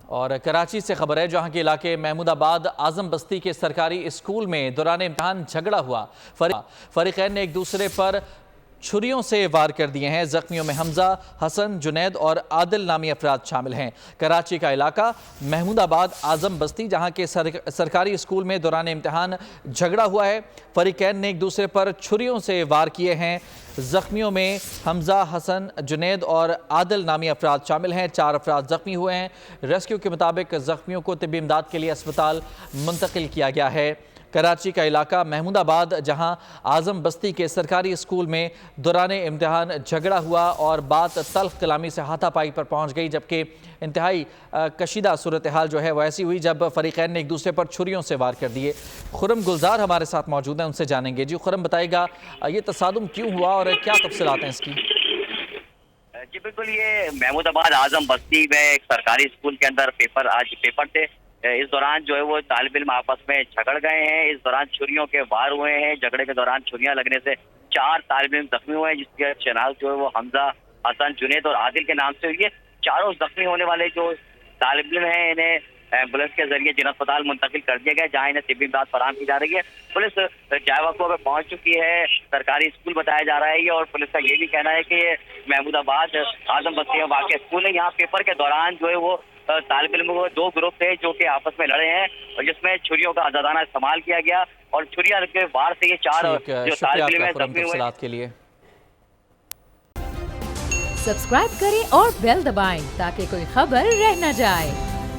اور کراچی سے خبر ہے جہاں کے علاقے محمود آباد اعظم بستی کے سرکاری اسکول میں دوران امتحان جھگڑا ہوا۔ فریقین نے ایک دوسرے پر چھریوں سے وار کر دیے ہیں۔ زخمیوں میں حمزہ، حسن، جنید اور عادل نامی افراد شامل ہیں۔ کراچی کا علاقہ محمود آباد اعظم بستی جہاں کے سرکاری اسکول میں دوران امتحان جھگڑا ہوا ہے۔ فریقین نے ایک دوسرے پر چھریوں سے وار کیے ہیں۔ زخمیوں میں حمزہ، حسن، جنید اور عادل نامی افراد شامل ہیں۔ 4 افراد زخمی ہوئے ہیں۔ ریسکیو کے مطابق زخمیوں کو طبی امداد کے لیے اسپتال منتقل کیا گیا ہے۔ کراچی کا علاقہ محمود آباد جہاں اعظم بستی کے سرکاری اسکول میں دوران امتحان جھگڑا ہوا اور بات تلخ کلامی سے ہاتھا پائی پر پہنچ گئی، جبکہ انتہائی کشیدہ صورتحال جو ہے وہ ایسی ہوئی جب فریقین نے ایک دوسرے پر چھریوں سے وار کر دیے۔ خرم گلزار ہمارے ساتھ موجود ہیں، ان سے جانیں گے۔ جی خرم، بتائے گا یہ تصادم کیوں ہوا اور کیا تفصیلات ہیں اس کی؟ جی بالکل، یہ محمود آباد اعظم بستی میں ایک سرکاری اسکول کے اندر آج پیپر تھے۔ اس دوران جو ہے وہ طالب علم آپس میں جھگڑ گئے ہیں۔ اس دوران چھریوں کے وار ہوئے ہیں۔ جھگڑے کے دوران چھریاں لگنے سے 4 طالب علم زخمی ہوئے ہیں، جس کی شناخت جو ہے وہ حمزہ، حسن، جنید اور عادل کے نام سے ہوئی ہے۔ چاروں زخمی ہونے والے جو طالب علم ہیں انہیں ایمبولینس کے ذریعے جن اسپتال منتقل کر دیا گیا، جہاں انہیں طبی امداد فراہم کی جا رہی ہے۔ پولیس جائے وقوع پہ پہنچ چکی ہے۔ سرکاری اسکول بتایا جا رہا ہے یہ، اور پولیس کا یہ بھی کہنا ہے کہ یہ محمود آباد اعظم بستی میں واقع اسکول ہے۔ یہاں پیپر کے دوران جو ہے وہ طالب علموں کو 2 گروپ تھے جو کہ آپس میں لڑے ہیں، اور جس میں چھریوں کا آزادانہ استعمال کیا گیا، اور چھریاں کے وار سے یہ 4 جو طالب علم ہیں زخمی ہوئے۔ کے لیے سبسکرائب کریں اور بیل دبائیں تاکہ کوئی خبر رہ نہ جائے۔